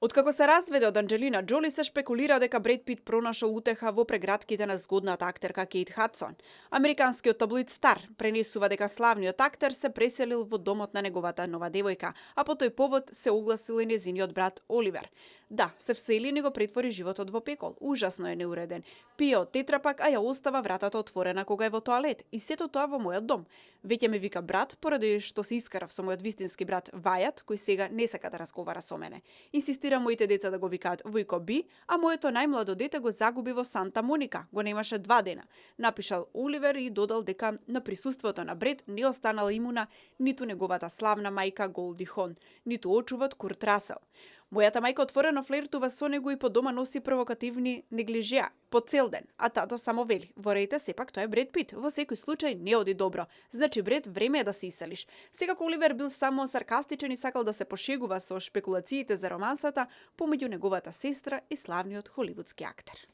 Откако се разведе од Анџелина Џоли, се шпекулира дека Бред Пит пронашол утеха во прегратките на згодната актерка Кейт Хадсон. Американскиот таблоид Стар пренесува дека славниот актер се преселил во домот на неговата нова девојка, а по тој повод се огласил и незиниот брат Оливер. Да, се всели и не го претвори животот во пекол. Ужасно е неуреден. Пие од тетрапак, а ја остава вратата отворена кога е во тоалет. И сето тоа во мојот дом. Веќе ме вика брат, поради што се искарав со мојот вистински брат Вајат, кој сега не сака да разговара со мене. Инсистира моите деца да го викаат Војко Би, а моето најмладо дете го загуби во Санта Моника. Го немаше 2 дена. Напишал Оливер и додал дека на присуството на Бред не останала имуна ниту неговата славна мајка Голди Хон, ниту очувот Курт Расел. Мојата мајка отворено флиртува со него и по дома носи провокативни неглижеа по цел ден, а тато само вели: "Ворете, сепак тоа е Бред Пит, во секој случај не оди добро. Значи Бред, време е да се иселиш." Секако Оливер бил само саркастичен и сакал да се пошегува со шпекулациите за романсата помеѓу неговата сестра и славниот холивудски актер.